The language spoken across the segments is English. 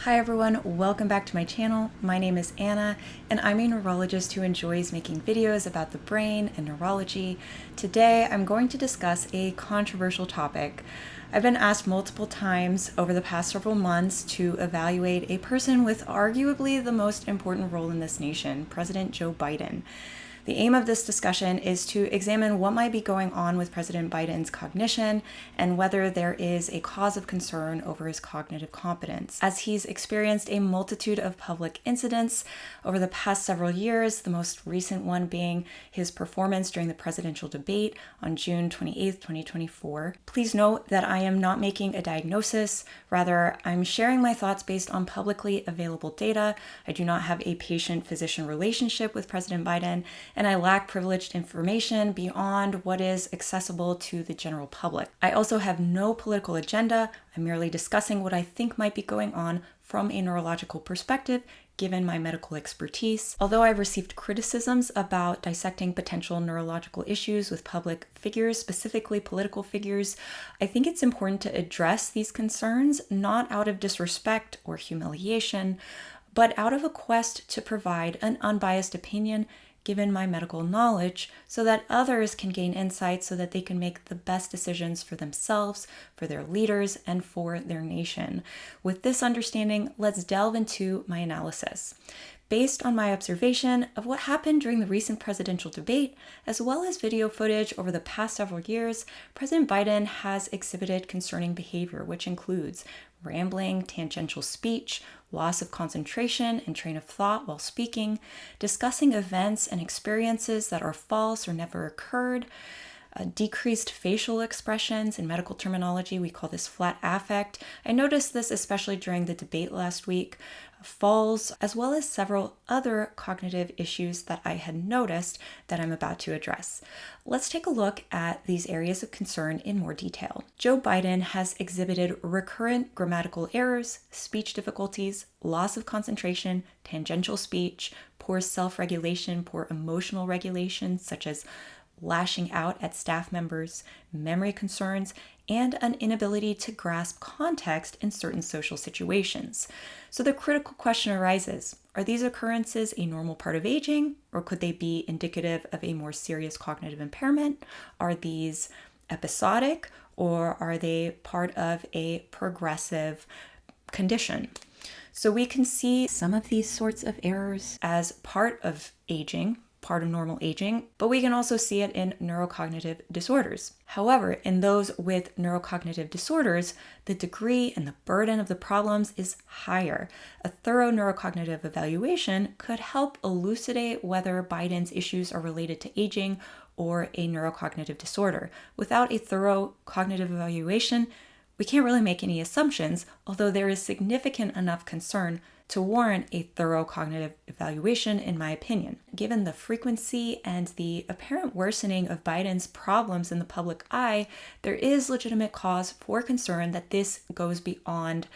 Hi everyone, welcome back to my channel. My name is Anna, and I'm a neurologist who enjoys making videos about the brain and neurology. Today, I'm going to discuss a controversial topic. I've been asked multiple times over the past several months to evaluate a person with arguably the most important role in this nation, President Joe Biden. The aim of this discussion is to examine what might be going on with President Biden's cognition and whether there is a cause of concern over his cognitive competence. As he's experienced a multitude of public incidents over the past several years, the most recent one being his performance during the presidential debate on June 28, 2024. Please note that I am not making a diagnosis. Rather, I'm sharing my thoughts based on publicly available data. I do not have a patient-physician relationship with President Biden, and I lack privileged information beyond what is accessible to the general public. I also have no political agenda. I'm merely discussing what I think might be going on from a neurological perspective, given my medical expertise. Although I've received criticisms about dissecting potential neurological issues with public figures, specifically political figures, I think it's important to address these concerns, not out of disrespect or humiliation, but out of a quest to provide an unbiased opinion given my medical knowledge, so that others can gain insight so that they can make the best decisions for themselves, for their leaders, and for their nation. With this understanding, let's delve into my analysis. Based on my observation of what happened during the recent presidential debate, as well as video footage over the past several years, President Biden has exhibited concerning behavior, which includes rambling, tangential speech, loss of concentration and train of thought while speaking, discussing events and experiences that are false or never occurred, decreased facial expressions. In medical terminology, we call this flat affect. I noticed this especially during the debate last week, falls, as well as several other cognitive issues that I had noticed that I'm about to address. Let's take a look at these areas of concern in more detail. Joe Biden has exhibited recurrent grammatical errors, speech difficulties, loss of concentration, tangential speech, poor self-regulation, poor emotional regulation, such as lashing out at staff members, memory concerns, and an inability to grasp context in certain social situations. So the critical question arises, are these occurrences a normal part of aging, or could they be indicative of a more serious cognitive impairment? Are these episodic, or are they part of a progressive condition? So we can see some of these sorts of errors as part of aging, part of normal aging, but we can also see it in neurocognitive disorders. However, in those with neurocognitive disorders, the degree and the burden of the problems is higher. A thorough neurocognitive evaluation could help elucidate whether Biden's issues are related to aging or a neurocognitive disorder. Without a thorough cognitive evaluation, we can't really make any assumptions, although there is significant enough concern to warrant a thorough cognitive evaluation, in my opinion. Given the frequency and the apparent worsening of Biden's problems in the public eye, there is legitimate cause for concern that this goes beyond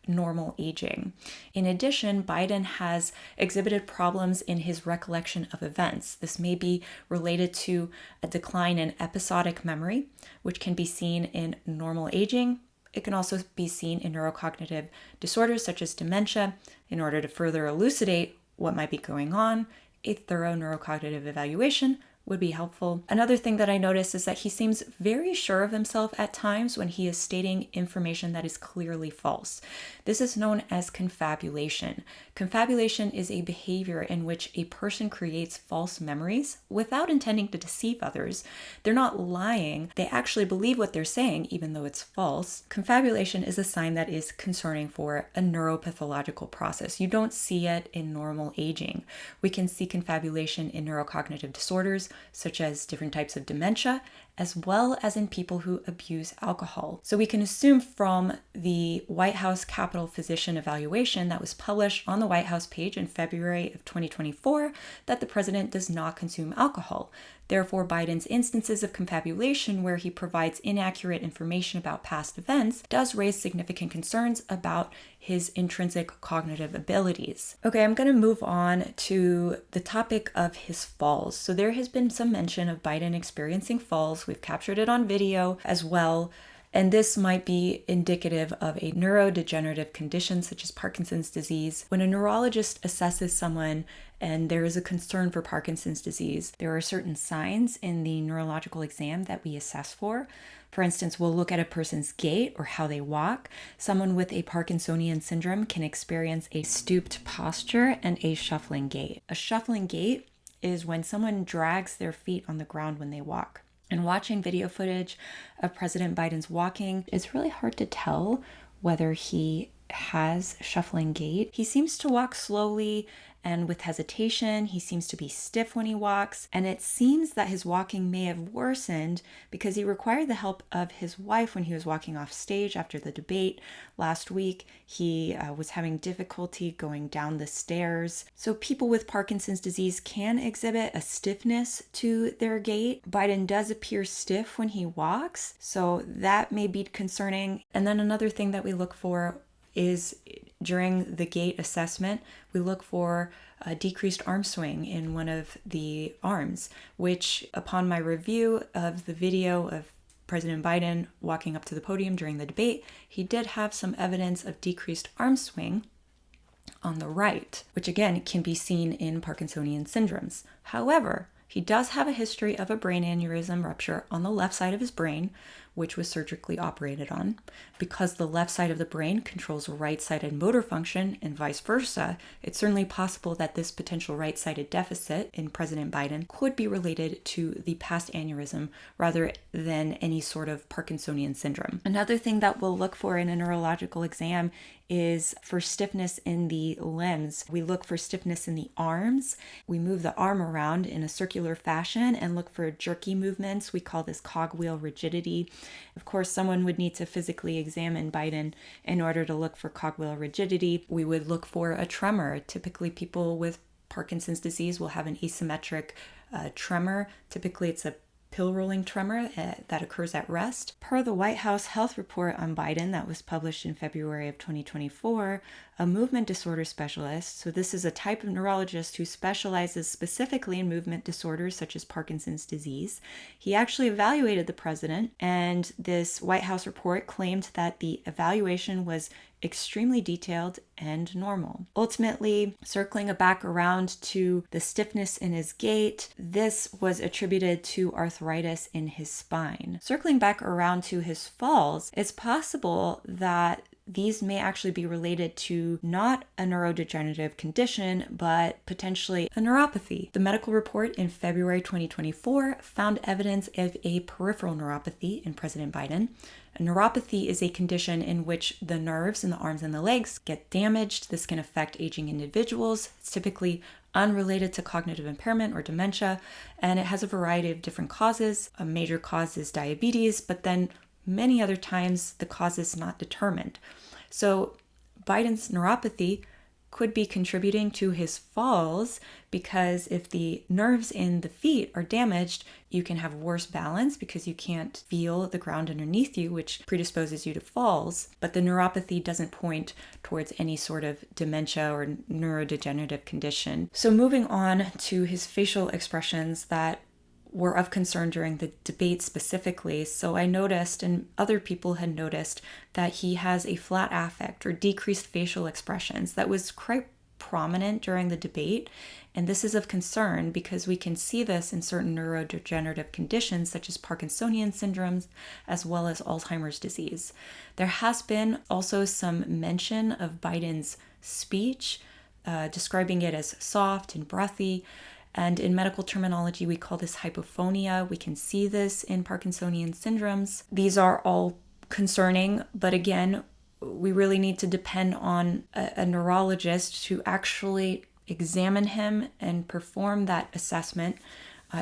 normal aging. In addition, Biden has exhibited problems in his recollection of events. This may be related to a decline in episodic memory, which can be seen in normal aging. It can also be seen in neurocognitive disorders such as dementia. In order to further elucidate what might be going on, a thorough neurocognitive evaluation would be helpful. Another thing that I noticed is that he seems very sure of himself at times when he is stating information that is clearly false. This is known as confabulation. Confabulation is a behavior in which a person creates false memories without intending to deceive others. They're not lying. They actually believe what they're saying, even though it's false. Confabulation is a sign that is concerning for a neuropathological process. You don't see it in normal aging. We can see confabulation in neurocognitive disorders, such as different types of dementia, as well as in people who abuse alcohol. So we can assume from the White House Capitol Physician Evaluation that was published on the White House page in February of 2024 that the president does not consume alcohol. Therefore, Biden's instances of confabulation where he provides inaccurate information about past events does raise significant concerns about his intrinsic cognitive abilities. Okay, I'm going to move on to the topic of his falls. So there has been some mention of Biden experiencing falls. We've captured it on video as well. And this might be indicative of a neurodegenerative condition such as Parkinson's disease. When a neurologist assesses someone and there is a concern for Parkinson's disease, there are certain signs in the neurological exam that we assess for. For instance, we'll look at a person's gait or how they walk. Someone with a Parkinsonian syndrome can experience a stooped posture and a shuffling gait. A shuffling gait is when someone drags their feet on the ground when they walk. And watching video footage of President Biden's walking, it's really hard to tell whether he has shuffling gait. He seems to walk slowly and with hesitation. He seems to be stiff when he walks, and it seems that his walking may have worsened because he required the help of his wife when he was walking off stage after the debate last week. He was having difficulty going down the stairs. So people with Parkinson's disease can exhibit a stiffness to their gait. Biden does appear stiff when he walks, so that may be concerning. And then another thing that we look for is during the gait assessment, we look for a decreased arm swing in one of the arms, which upon my review of the video of President Biden walking up to the podium during the debate, he did have some evidence of decreased arm swing on the right, which again can be seen in Parkinsonian syndromes. However, he does have a history of a brain aneurysm rupture on the left side of his brain, which was surgically operated on. Because the left side of the brain controls right-sided motor function and vice versa, it's certainly possible that this potential right-sided deficit in President Biden could be related to the past aneurysm rather than any sort of Parkinsonian syndrome. Another thing that we'll look for in a neurological exam is for stiffness in the limbs. We look for stiffness in the arms. We move the arm around in a circular fashion and look for jerky movements. We call this cogwheel rigidity. Of course, someone would need to physically examine Biden in order to look for cogwheel rigidity. We would look for a tremor. Typically, people with Parkinson's disease will have an asymmetric tremor. Typically, it's a pill rolling tremor that occurs at rest. Per the White House health report on Biden that was published in February of 2024, a movement disorder specialist, so this is a type of neurologist who specializes specifically in movement disorders such as Parkinson's disease, he actually evaluated the president, and this White House report claimed that the evaluation was extremely detailed and normal. Ultimately, circling back around to the stiffness in his gait, this was attributed to arthritis in his spine. Circling back around to his falls, it's possible that these may actually be related to not a neurodegenerative condition, but potentially a neuropathy. The medical report in February 2024 found evidence of a peripheral neuropathy in President Biden. A neuropathy is a condition in which the nerves in the arms and the legs get damaged. This can affect aging individuals. It's typically unrelated to cognitive impairment or dementia, and it has a variety of different causes. A major cause is diabetes, but then many other times the cause is not determined. So Biden's neuropathy could be contributing to his falls because if the nerves in the feet are damaged, you can have worse balance because you can't feel the ground underneath you, which predisposes you to falls. But the neuropathy doesn't point towards any sort of dementia or neurodegenerative condition. So moving on to his facial expressions that were of concern during the debate specifically. So I noticed, and other people had noticed, that he has a flat affect or decreased facial expressions that was quite prominent during the debate. And this is of concern because we can see this in certain neurodegenerative conditions such as Parkinsonian syndromes as well as Alzheimer's disease. There has been also some mention of Biden's speech, describing it as soft and breathy. And in medical terminology, we call this hypophonia. We can see this in Parkinsonian syndromes. These are all concerning, but again, we really need to depend on a neurologist to actually examine him and perform that assessment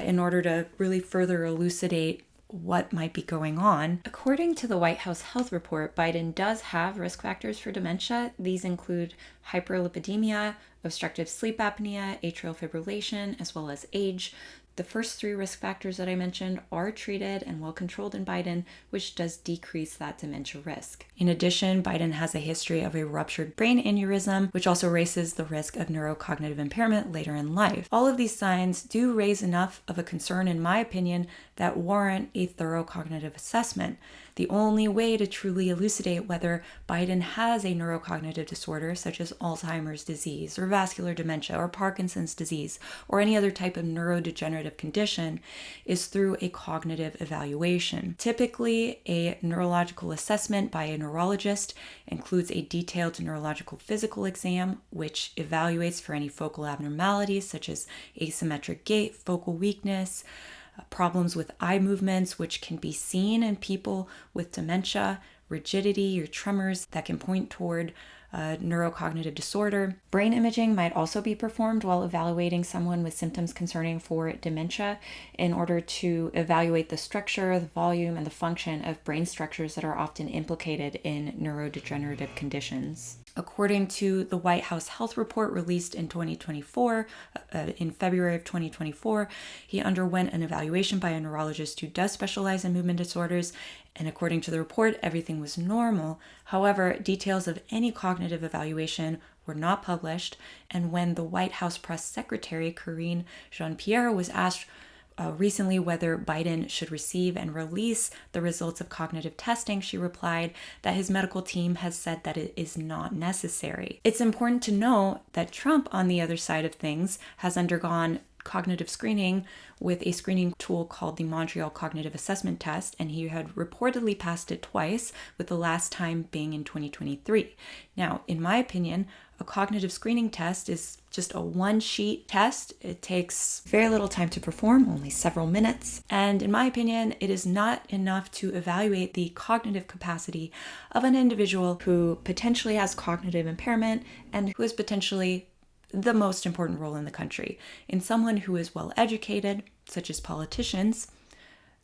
in order to really further elucidate what might be going on. According to the White House health report, Biden does have risk factors for dementia. These include hyperlipidemia, obstructive sleep apnea, atrial fibrillation, as well as age. The first three risk factors that I mentioned are treated and well controlled in Biden, which does decrease that dementia risk. In addition, Biden has a history of a ruptured brain aneurysm, which also raises the risk of neurocognitive impairment later in life. All of these signs do raise enough of a concern, in my opinion, that warrant a thorough cognitive assessment. The only way to truly elucidate whether Biden has a neurocognitive disorder such as Alzheimer's disease or vascular dementia or Parkinson's disease or any other type of neurodegenerative condition is through a cognitive evaluation. Typically, a neurological assessment by a neurologist includes a detailed neurological physical exam, which evaluates for any focal abnormalities such as asymmetric gait, focal weakness, problems with eye movements, which can be seen in people with dementia, rigidity or tremors that can point toward neurocognitive disorder. Brain imaging might also be performed while evaluating someone with symptoms concerning for dementia in order to evaluate the structure, the volume, and the function of brain structures that are often implicated in neurodegenerative conditions. According to the White House Health Report released in 2024, in February of 2024, he underwent an evaluation by a neurologist who does specialize in movement disorders, and according to the report, everything was normal. However, details of any cognitive evaluation were not published, and when the White House press secretary, Karine Jean-Pierre, was asked recently whether Biden should receive and release the results of cognitive testing, she replied that his medical team has said that it is not necessary. It's important to know that Trump, on the other side of things, has undergone cognitive screening with a screening tool called the Montreal Cognitive Assessment Test, and he had reportedly passed it twice, with the last time being in 2023. Now, in my opinion, a cognitive screening test is just a one-sheet test. It takes very little time to perform, only several minutes. And in my opinion, it is not enough to evaluate the cognitive capacity of an individual who potentially has cognitive impairment and who is potentially the most important role in the country. In someone who is well educated, such as politicians,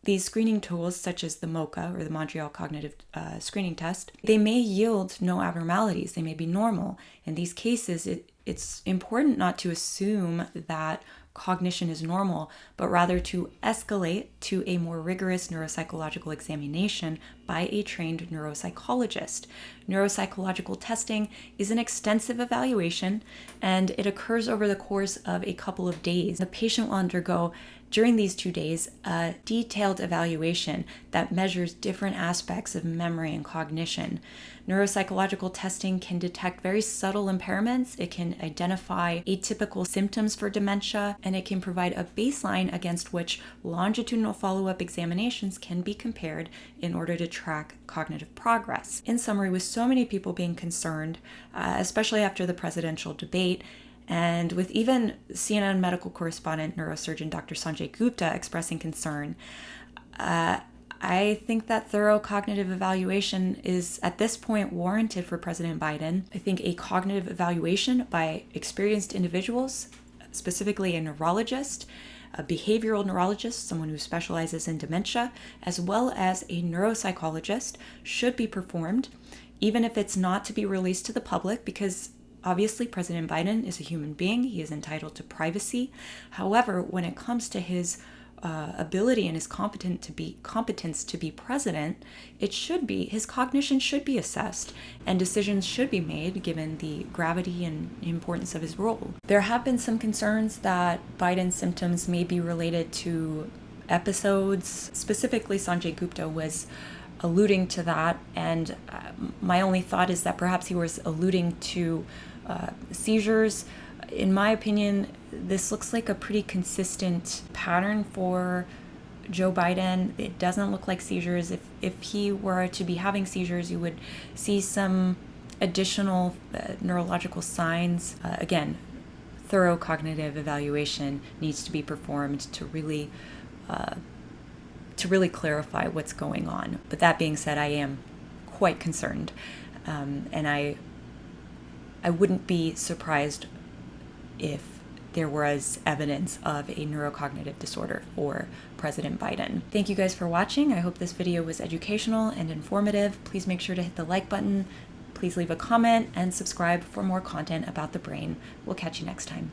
these screening tools, such as the MoCA or the Montreal Cognitive Screening Test, they may yield no abnormalities. They may be normal. In these cases, it's important not to assume that cognition is normal, but rather to escalate to a more rigorous neuropsychological examination by a trained neuropsychologist. Neuropsychological testing is an extensive evaluation, and it occurs over the course of a couple of days. The patient will undergo during these 2 days a detailed evaluation that measures different aspects of memory and cognition. Neuropsychological testing can detect very subtle impairments. It can identify atypical symptoms for dementia, and it can provide a baseline against which longitudinal follow-up examinations can be compared in order to track cognitive progress. In summary, with so many people being concerned, especially after the presidential debate, and with even CNN medical correspondent neurosurgeon Dr. Sanjay Gupta expressing concern, I think that thorough cognitive evaluation is at this point warranted for President Biden. I think a cognitive evaluation by experienced individuals, specifically a neurologist, a behavioral neurologist, someone who specializes in dementia, as well as a neuropsychologist, should be performed, even if it's not to be released to the public, because obviously President Biden is a human being. He is entitled to privacy. However, when it comes to his ability and his competence to be president, his cognition should be assessed, and decisions should be made given the gravity and importance of his role. There have been some concerns that Biden's symptoms may be related to episodes. Specifically, Sanjay Gupta was alluding to that, and my only thought is that perhaps he was alluding to seizures. In my opinion, this looks like a pretty consistent pattern for Joe Biden. It doesn't look like seizures. If he were to be having seizures, you would see some additional neurological signs. Again, thorough cognitive evaluation needs to be performed to really clarify what's going on. But that being said, I am quite concerned, and I wouldn't be surprised if there was evidence of a neurocognitive disorder for President Biden. Thank you guys for watching. I hope this video was educational and informative. Please make sure to hit the like button. Please leave a comment and subscribe for more content about the brain. We'll catch you next time.